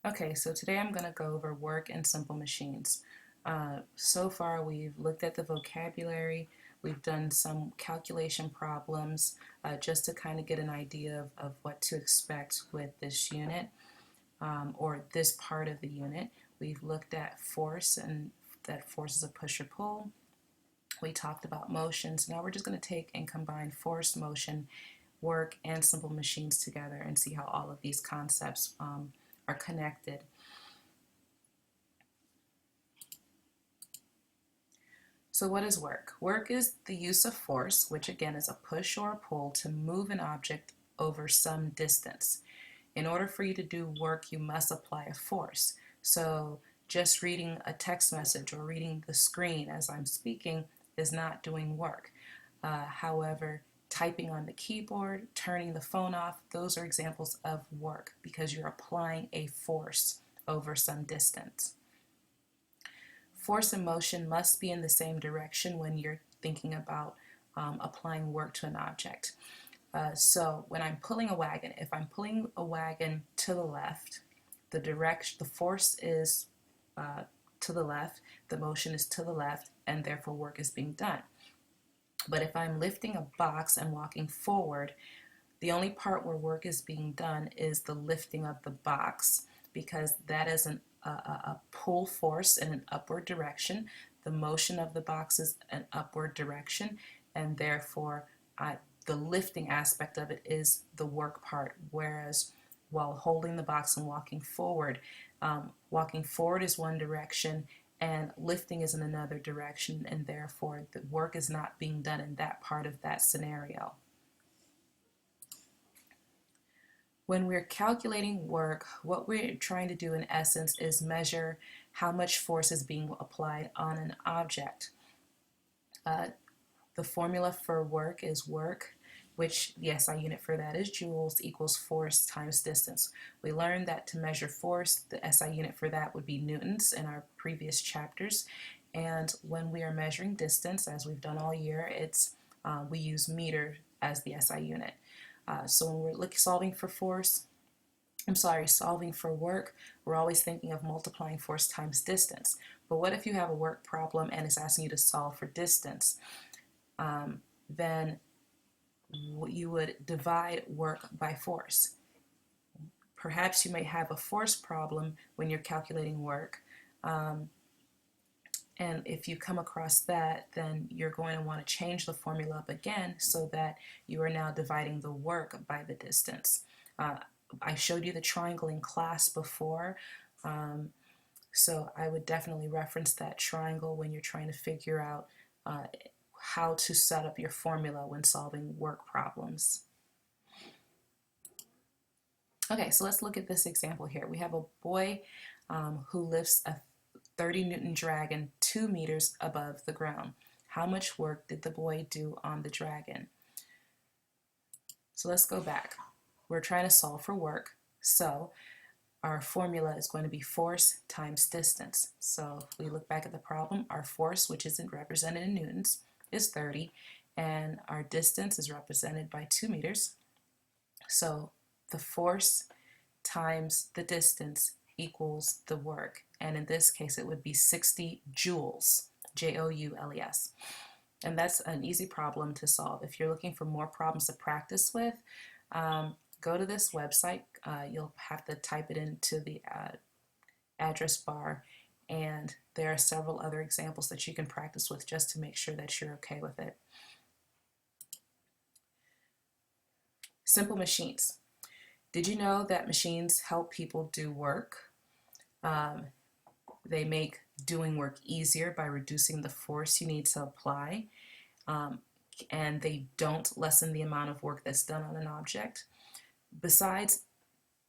Okay, so today I'm going to go over work and simple machines. So far, we've looked at the vocabulary, we've done some calculation problems just to kind of get an idea of what to expect with this unit or this part of the unit. We've looked at force and that force is a push or pull. We talked about motions. Now we're just going to take and combine force, motion, work, and simple machines together and see how all of these concepts are connected. So what is work? Work is the use of force, which again is a push or a pull, to move an object over some distance. In order for you to do work, you must apply a force. So just reading a text message or reading the screen as I'm speaking is not doing work. However, typing on the keyboard, turning the phone off, those are examples of work because you're applying a force over some distance. Force and motion must be in the same direction when you're thinking about applying work to an object. So when I'm pulling a wagon, if I'm pulling a wagon to the left, the force is to the left, the motion is to the left, and therefore work is being done. But if I'm lifting a box and walking forward, the only part where work is being done is the lifting of the box because that is a pull force in an upward direction. The motion of the box is an upward direction, and therefore the lifting aspect of it is the work part. Whereas while holding the box and walking forward is one direction and lifting is in another direction, and therefore the work is not being done in that part of that scenario. When we're calculating work, what we're trying to do in essence is measure how much force is being applied on an object. The formula for work is work, which the SI unit for that is joules, equals force times distance. We learned that to measure force, the SI unit for that would be newtons in our previous chapters. And when we are measuring distance, as we've done all year, we use meter as the SI unit. So when we're solving for work, we're always thinking of multiplying force times distance. But what if you have a work problem and it's asking you to solve for distance? Then you would divide work by force. Perhaps you may have a force problem when you're calculating work. And if you come across that, then you're going to want to change the formula up again so that you are now dividing the work by the distance. I showed you the triangle in class before, so I would definitely reference that triangle when you're trying to figure out how to set up your formula when solving work problems. Okay, so let's look at this example here. We have a boy who lifts a 30 Newton dragon 2 meters above the ground. How much work did the boy do on the dragon? So let's go back. We're trying to solve for work, so our formula is going to be force times distance. So if we look back at the problem, our force, which isn't represented in newtons, is 30, and our distance is represented by 2 meters. So the force times the distance equals the work, and in this case it would be 60 joules, Joules. And that's an easy problem to solve. If you're looking for more problems to practice with, go to this website. You'll have to type it into the address bar, and there are several other examples that you can practice with just to make sure that you're okay with it. Simple machines. Did you know that machines help people do work? They make doing work easier by reducing the force you need to apply, and they don't lessen the amount of work that's done on an object. Besides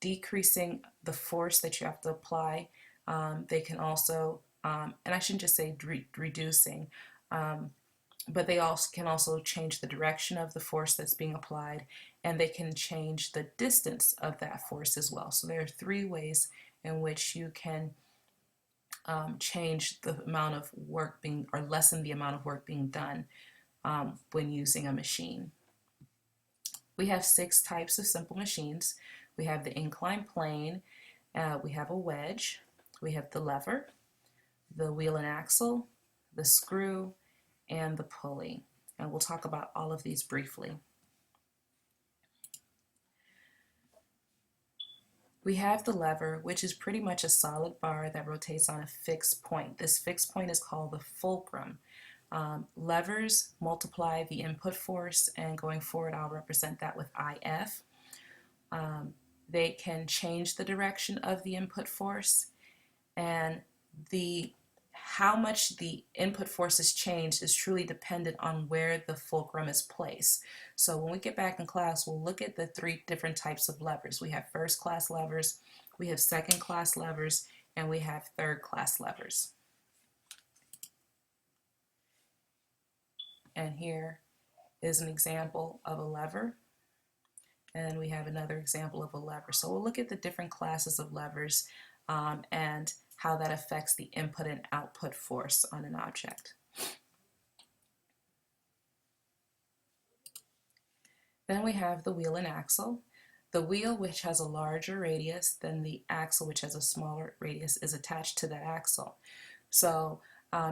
decreasing the force that you have to apply, they can also, and I shouldn't just say reducing, but they can also change the direction of the force that's being applied, and they can change the distance of that force as well. So there are 3 ways in which you can change the amount of work being, or lessen the amount of work being done when using a machine. We have 6 types of simple machines. We have the inclined plane, We have a wedge, we have the lever, the wheel and axle, the screw, and the pulley. And we'll talk about all of these briefly. We have the lever, which is pretty much a solid bar that rotates on a fixed point. This fixed point is called the fulcrum. Levers multiply the input force, and going forward I'll represent that with IF. They can change the direction of the input force, and how much the input force is changed is truly dependent on where the fulcrum is placed. So when we get back in class, we'll look at the 3 different types of levers. We have first class levers, we have second class levers, and we have third class levers. And here is an example of a lever, and we have another example of a lever. So we'll look at the different classes of levers and how that affects the input and output force on an object. Then we have the wheel and axle. The wheel, which has a larger radius than the axle, which has a smaller radius, is attached to that axle. So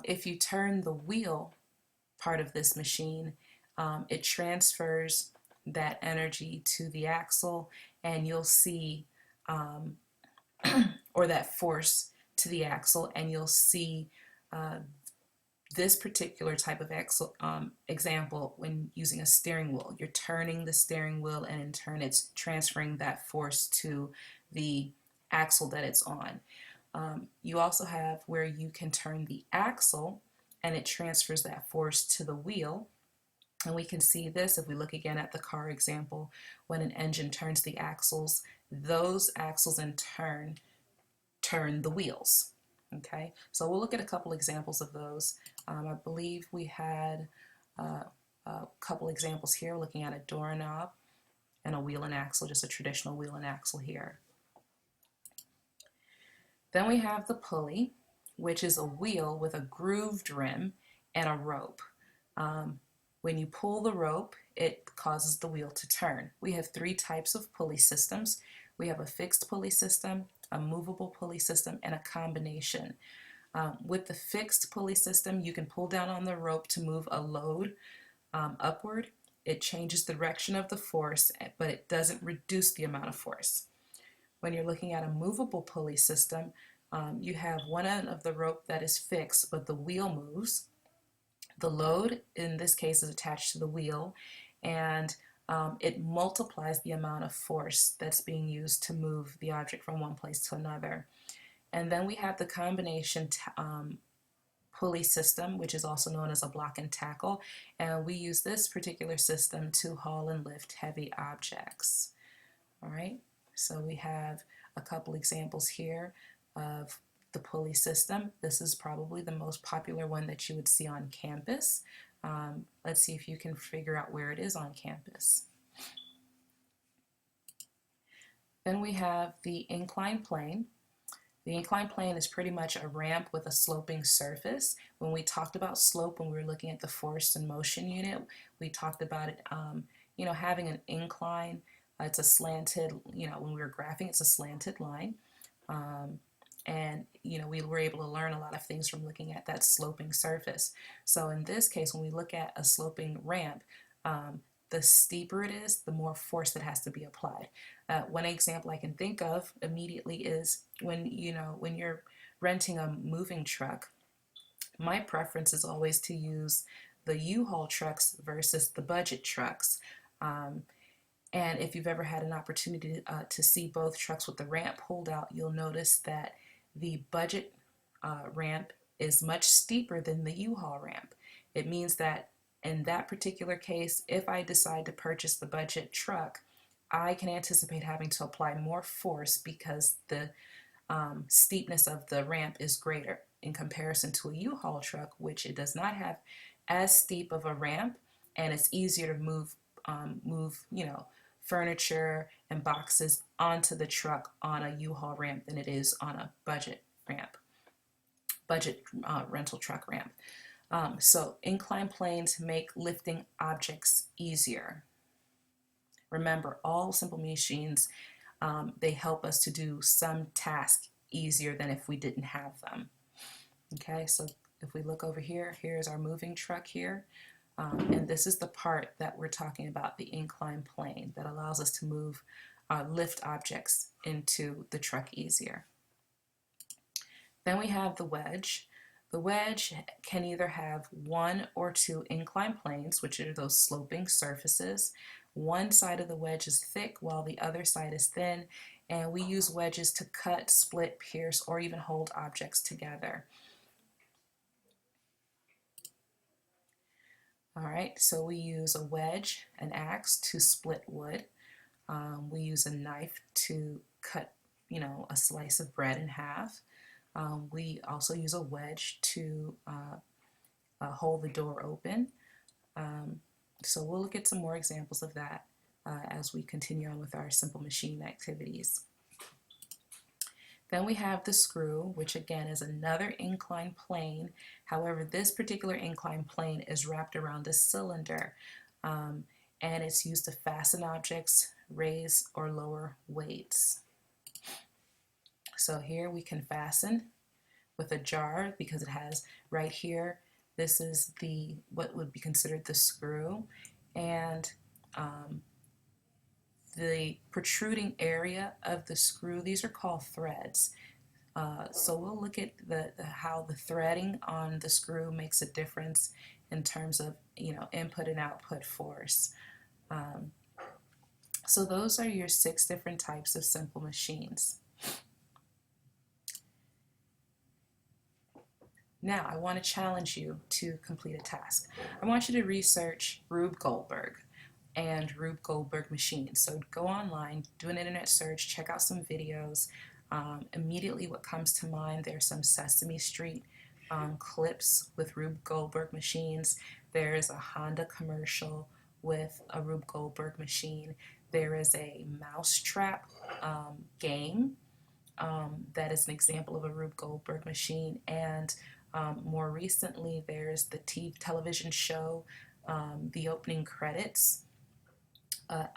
if you turn the wheel part of this machine, it transfers that energy to the axle, and you'll see, or that force to the axle, and you'll see this particular type of example when using a steering wheel. You're turning the steering wheel, and in turn it's transferring that force to the axle that it's on. You also have where you can turn the axle, and it transfers that force to the wheel. And we can see this if we look again at the car example. When an engine turns the axles, those axles in turn turn the wheels. Okay, so we'll look at a couple examples of those. I believe we had a couple examples here, looking at a doorknob and a wheel and axle, just a traditional wheel and axle here. Then we have the pulley, which is a wheel with a grooved rim and a rope. When you pull the rope, it causes the wheel to turn. We have 3 types of pulley systems. We have a fixed pulley system, a movable pulley system, and a combination. With the fixed pulley system, you can pull down on the rope to move a load upward. It changes the direction of the force, but it doesn't reduce the amount of force. When you're looking at a movable pulley system, you have one end of the rope that is fixed, but the wheel moves. The load, in this case, is attached to the wheel, and it multiplies the amount of force that's being used to move the object from one place to another. And then we have the combination pulley system, which is also known as a block and tackle, and we use this particular system to haul and lift heavy objects. All right, so we have a couple examples here of the pulley system. This is probably the most popular one that you would see on campus. Let's see if you can figure out where it is on campus. Then we have the inclined plane. The inclined plane is pretty much a ramp with a sloping surface. When we talked about slope, when we were looking at the force and motion unit, we talked about it, having an incline. It's a slanted, when we were graphing, it's a slanted line. And we were able to learn a lot of things from looking at that sloping surface. So in this case, when we look at a sloping ramp, the steeper it is, the more force that has to be applied. One example I can think of immediately is when you're renting a moving truck. My preference is always to use the U-Haul trucks versus the budget trucks. And if you've ever had an opportunity to see both trucks with the ramp pulled out, you'll notice that the budget ramp is much steeper than the U-Haul ramp. It means that in that particular case, if I decide to purchase the budget truck, I can anticipate having to apply more force because the steepness of the ramp is greater in comparison to a U-Haul truck, which it does not have as steep of a ramp, and it's easier to move furniture and boxes onto the truck on a U-Haul ramp than it is on a budget rental truck ramp. So inclined planes make lifting objects easier. Remember, all simple machines they help us to do some task easier than if we didn't have them. Okay, so if we look over here, here's our moving truck here. And this is the part that we're talking about, the inclined plane, that allows us to move, lift objects into the truck easier. Then we have the wedge. The wedge can either have one or two inclined planes, which are those sloping surfaces. One side of the wedge is thick while the other side is thin, and we use wedges to cut, split, pierce, or even hold objects together. All right, so we use a wedge, an axe to split wood. We use a knife to cut, a slice of bread in half. We also use a wedge to hold the door open. So we'll look at some more examples of that as we continue on with our simple machine activities. Then we have the screw, which again is another inclined plane. However, this particular inclined plane is wrapped around a cylinder, and it's used to fasten objects, raise or lower weights. So here we can fasten with a jar because it has right here, this is what would be considered the screw, and the protruding area of the screw, these are called threads. So we'll look at how the threading on the screw makes a difference in terms of input and output force. So those are your 6 different types of simple machines. Now I want to challenge you to complete a task. I want you to research Rube Goldberg and Rube Goldberg machines. So go online, do an internet search, check out some videos. Immediately what comes to mind, there's some Sesame Street clips with Rube Goldberg machines. There's a Honda commercial with a Rube Goldberg machine. There is a mousetrap game that is an example of a Rube Goldberg machine. And more recently, there's the television show, the opening credits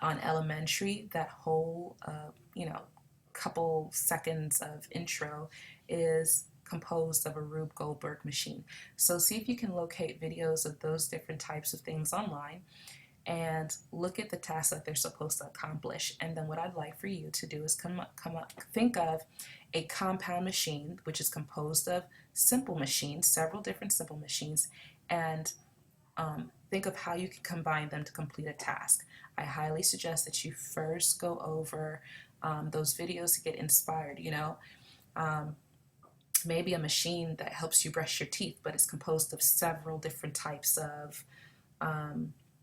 on Elementary. That whole, couple seconds of intro is composed of a Rube Goldberg machine. So see if you can locate videos of those different types of things online and look at the tasks that they're supposed to accomplish. And then what I'd like for you to do is think of a compound machine, which is composed of simple machines, several different simple machines, and think of how you can combine them to complete a task. I highly suggest that you first go over those videos to get inspired. Maybe a machine that helps you brush your teeth, but it's composed of several different types of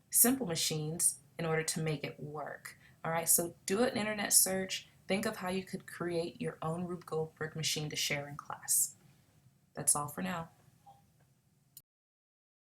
simple machines in order to make it work. All right, so do an internet search. Think of how you could create your own Rube Goldberg machine to share in class. That's all for now.